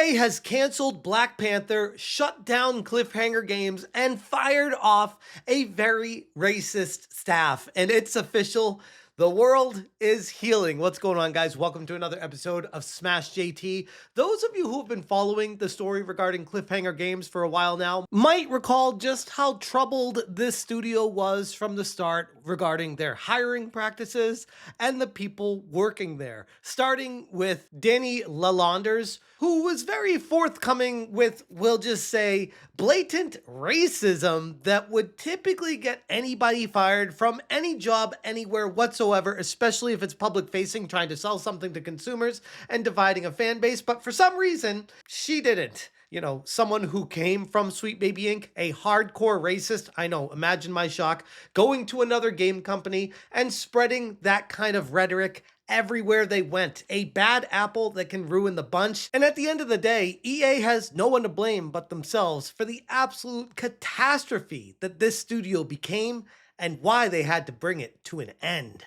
EA has canceled Black Panther, shut down Cliffhanger Games, and fired off a very racist staff. And it's official. The world is healing. What's going on, guys? Welcome to another episode of Smash JT. Those of you who have been following the story regarding Cliffhanger Games for a while now might recall just how troubled this studio was from the start regarding their hiring practices and the people working there. Starting with Dani Lalonders, who was very forthcoming with, we'll just say, blatant racism that would typically get anybody fired from any job anywhere whatsoever, especially if it's public facing, trying to sell something to consumers and dividing a fan base. But for some reason, she didn't. You know, someone who came from Sweet Baby Inc., a hardcore racist, I know, imagine my shock, going to another game company and spreading that kind of rhetoric everywhere they went. A bad apple that can ruin the bunch. And at the end of the day, EA has no one to blame but themselves for the absolute catastrophe that this studio became and why they had to bring it to an end.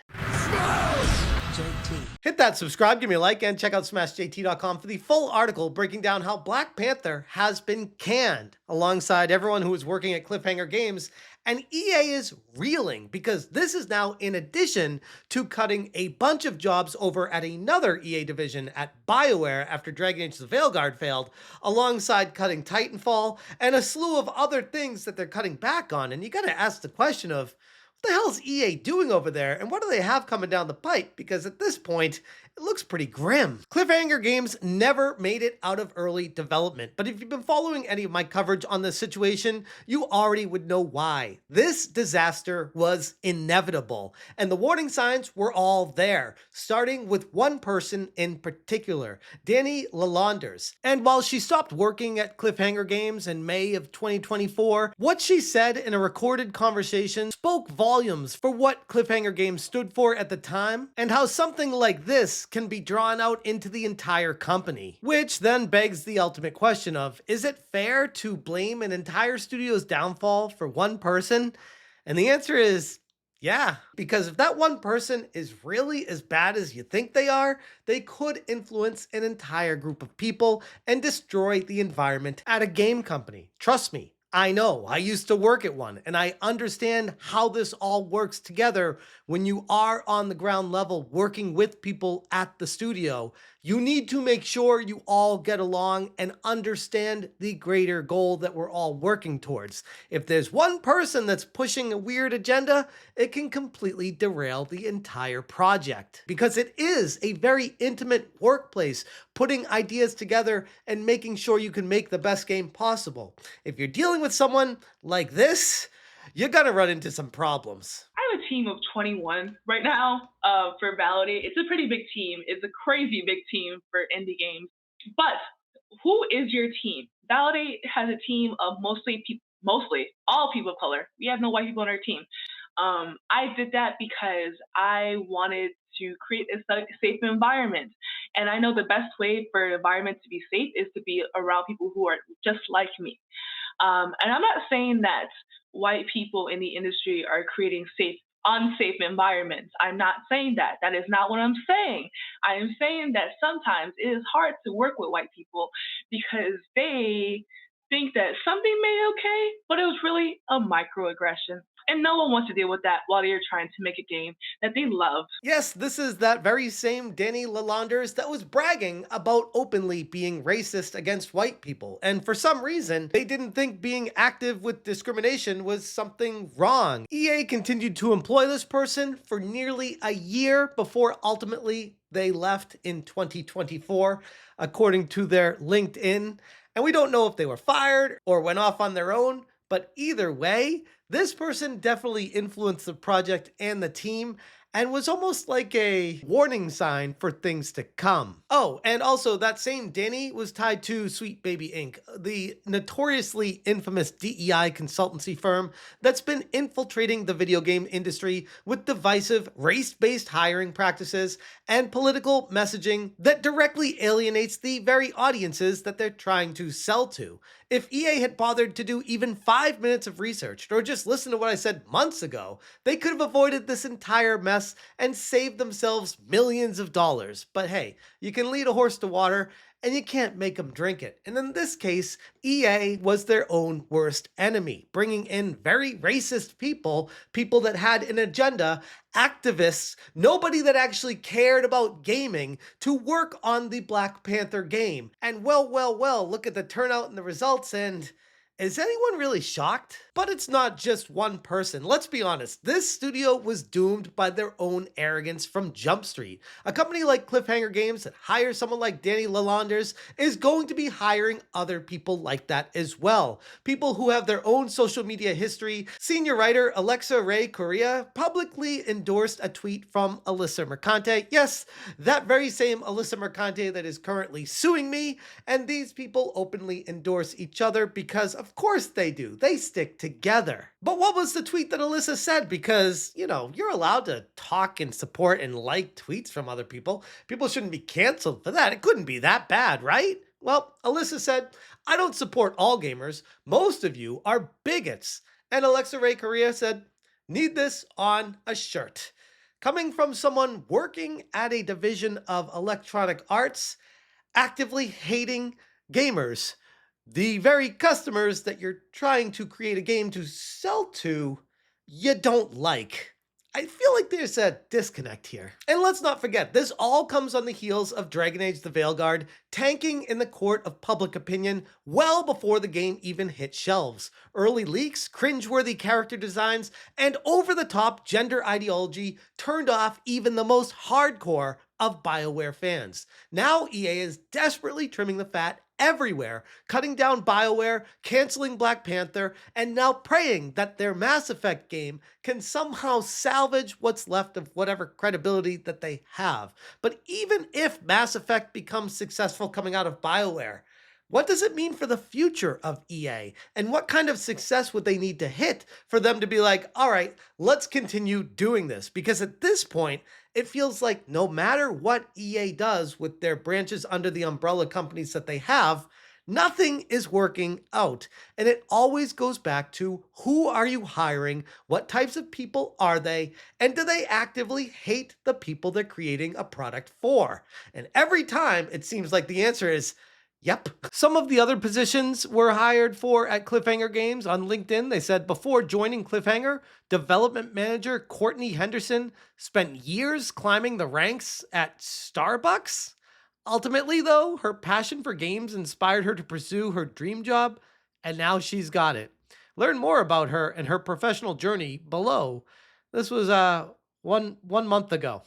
JT. Hit that subscribe, give me a like, and check out smashjt.com for the full article breaking down how Black Panther has been canned alongside everyone who is working at Cliffhanger Games. And EA is reeling because this is now in addition to cutting a bunch of jobs over at another EA division at BioWare after Dragon Age the Veilguard failed, alongside cutting Titanfall and a slew of other things that they're cutting back on. And you gotta ask the question of, what the hell is EA doing over there, and what do they have coming down the pipe? Because at this point, it looks pretty grim. Cliffhanger Games never made it out of early development, but if you've been following any of my coverage on this situation, you already would know why. This disaster was inevitable, and the warning signs were all there, starting with one person in particular, Dani Lalonders. And while she stopped working at Cliffhanger Games in May of 2024, what she said in a recorded conversation spoke volumes for what Cliffhanger Games stood for at the time, and how something like this can be drawn out into the entire company. Which then begs the ultimate question of, is it fair to blame an entire studio's downfall for one person? And the answer is, yeah, because if that one person is really as bad as you think they are, they could influence an entire group of people and destroy the environment at a game company. Trust me, I know, I used to work at one, and I understand how this all works together when you are on the ground level working with people at the studio. You need to make sure you all get along and understand the greater goal that we're all working towards. If there's one person that's pushing a weird agenda, it can completely derail the entire project. Because it is a very intimate workplace, putting ideas together and making sure you can make the best game possible. If you're dealing with someone like this, you're gonna run into some problems. I have a team of 21 right now for Validate. It's a pretty big team. It's a crazy big team for indie games. But who is your team? Validate has a team of mostly all people of color. We have no white people on our team. I did that because I wanted to create a safe environment. And I know the best way for an environment to be safe is to be around people who are just like me. And I'm not saying that white people in the industry are creating unsafe environments. I'm not saying that. That is not what I'm saying. I am saying that sometimes it is hard to work with white people because they think that something made okay, but it was really a microaggression. And no one wants to deal with that while they're trying to make a game that they love. Yes, this is that very same Dani Lalonders that was bragging about openly being racist against white people. And for some reason, they didn't think being active with discrimination was something wrong. EA continued to employ this person for nearly a year before ultimately they left in 2024, according to their LinkedIn. And we don't know if they were fired or went off on their own, but either way, this person definitely influenced the project and the team and was almost like a warning sign for things to come. Oh, and also that same Dani was tied to Sweet Baby Inc., the notoriously infamous DEI consultancy firm that's been infiltrating the video game industry with divisive race-based hiring practices and political messaging that directly alienates the very audiences that they're trying to sell to. If EA had bothered to do even 5 minutes of research, or just listen to what I said months ago, they could have avoided this entire mess and saved themselves millions of dollars. But hey, you can lead a horse to water, and you can't make them drink it. And in this case, EA was their own worst enemy, bringing in very racist people, people that had an agenda, activists, nobody that actually cared about gaming to work on the Black Panther game. And well, look at the turnout and the results, and is anyone really shocked? But it's not just one person. Let's be honest, this studio was doomed by their own arrogance from Jump Street. A company like Cliffhanger Games that hires someone like Dani Lalonders is going to be hiring other people like that as well. People who have their own social media history. Senior writer Alexa Ray Correa publicly endorsed a tweet from Alyssa Mercante. Yes, that very same Alyssa Mercante that is currently suing me. And these people openly endorse each other because of course they do. They stick together. But what was the tweet that Alyssa said? Because, you're allowed to talk and support and like tweets from other people. People shouldn't be canceled for that. It couldn't be that bad, right? Well, Alyssa said, I don't support all gamers. Most of you are bigots. And Alexa Ray Correa said, need this on a shirt. Coming from someone working at a division of electronic arts, actively hating gamers, the very customers that you're trying to create a game to sell to, you don't like. I feel like there's a disconnect here. And let's not forget, this all comes on the heels of Dragon Age the Veilguard tanking in the court of public opinion well before the game even hit shelves. Early leaks, cringeworthy character designs, and over-the-top gender ideology turned off even the most hardcore of BioWare fans. Now EA is desperately trimming the fat everywhere, cutting down BioWare, canceling Black Panther, and now praying that their Mass Effect game can somehow salvage what's left of whatever credibility that they have. But even if Mass Effect becomes successful coming out of BioWare, what does it mean for the future of EA? And what kind of success would they need to hit for them to be like, all right, let's continue doing this? Because at this point, it feels like no matter what EA does with their branches under the umbrella companies that they have, nothing is working out. And it always goes back to who are you hiring? What types of people are they? And do they actively hate the people they're creating a product for? And every time it seems like the answer is, yep. Some of the other positions were hired for at Cliffhanger Games on LinkedIn. They said before joining Cliffhanger, development manager Courtney Henderson spent years climbing the ranks at Starbucks. Ultimately, though, her passion for games inspired her to pursue her dream job, and now she's got it. Learn more about her and her professional journey below. This was one month ago.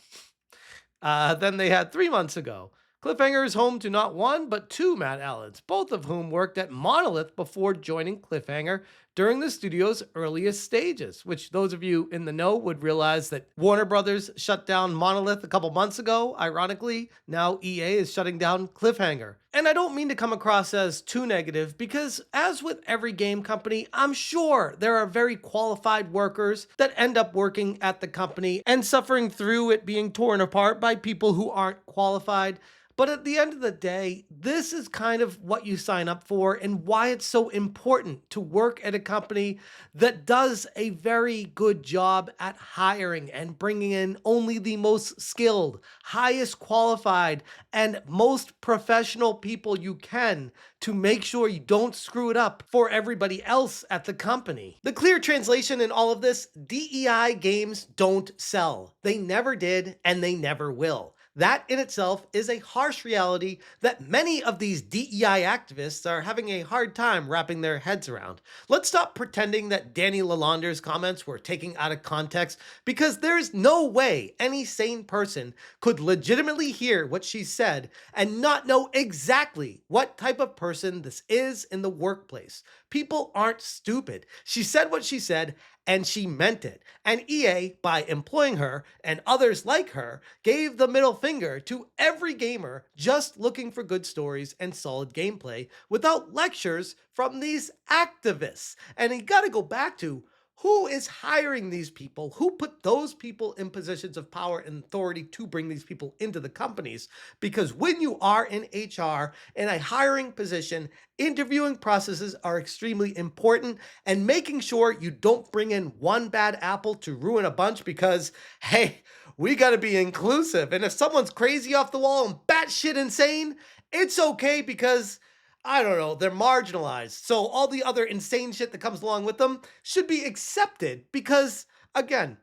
Then they had 3 months ago. Cliffhanger is home to not one, but two Matt Allens, both of whom worked at Monolith before joining Cliffhanger during the studio's earliest stages, which those of you in the know would realize that Warner Brothers shut down Monolith a couple months ago. Ironically, now EA is shutting down Cliffhanger. And I don't mean to come across as too negative because, as with every game company, I'm sure there are very qualified workers that end up working at the company and suffering through it being torn apart by people who aren't qualified. But at the end of the day, this is kind of what you sign up for and why it's so important to work at a company that does a very good job at hiring and bringing in only the most skilled, highest qualified, and most professional people you can to make sure you don't screw it up for everybody else at the company. The clear translation in all of this, DEI games don't sell. They never did, and they never will. That in itself is a harsh reality that many of these DEI activists are having a hard time wrapping their heads around. Let's stop pretending that Dani Lalonders' comments were taken out of context, because there's no way any sane person could legitimately hear what she said and not know exactly what type of person this is in the workplace. People aren't stupid. She said what she said, and she meant it. And EA, by employing her and others like her, gave the middle finger to every gamer just looking for good stories and solid gameplay without lectures from these activists. And you gotta go back to, who is hiring these people? Who put those people in positions of power and authority to bring these people into the companies? Because when you are in HR, in a hiring position, interviewing processes are extremely important, and making sure you don't bring in one bad apple to ruin a bunch because, hey, we got to be inclusive. And if someone's crazy off the wall and batshit insane, It's okay because, I don't know, they're marginalized. So all the other insane shit that comes along with them should be accepted because, again,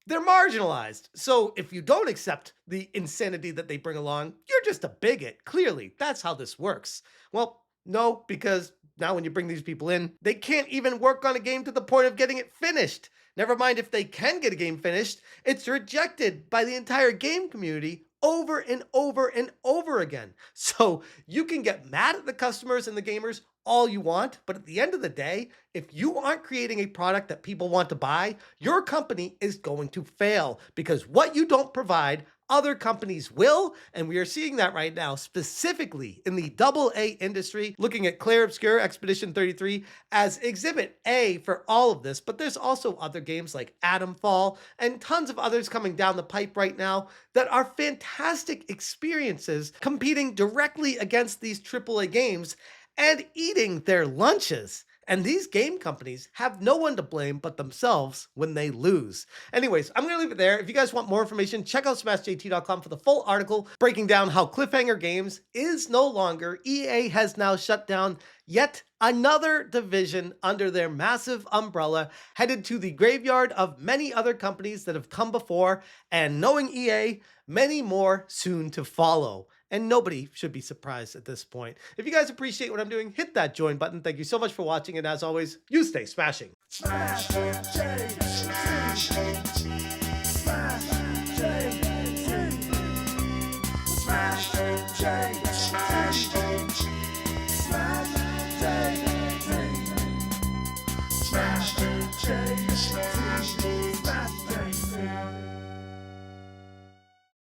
they're marginalized. So if you don't accept the insanity that they bring along, you're just a bigot. Clearly, that's how this works. Well, no, because now when you bring these people in, they can't even work on a game to the point of getting it finished. Never mind if they can get a game finished, it's rejected by the entire game community over and over and over again. So you can get mad at the customers and the gamers all you want, but at the end of the day, if you aren't creating a product that people want to buy, your company is going to fail because what you don't provide, other companies will, and we are seeing that right now, specifically in the AA industry, looking at Clair Obscur Expedition 33 as Exhibit A for all of this, but there's also other games like Atom Fall and tons of others coming down the pipe right now that are fantastic experiences competing directly against these AAA games and eating their lunches. And these game companies have no one to blame but themselves when they lose. Anyways, I'm going to leave it there. If you guys want more information, check out smashjt.com for the full article breaking down how Cliffhanger Games is no longer. EA has now shut down yet another division under their massive umbrella, headed to the graveyard of many other companies that have come before, and knowing EA, many more soon to follow. And nobody should be surprised at this point. If you guys appreciate what I'm doing, hit that join button. Thank you so much for watching, and as always, you stay smashing. Smash, change,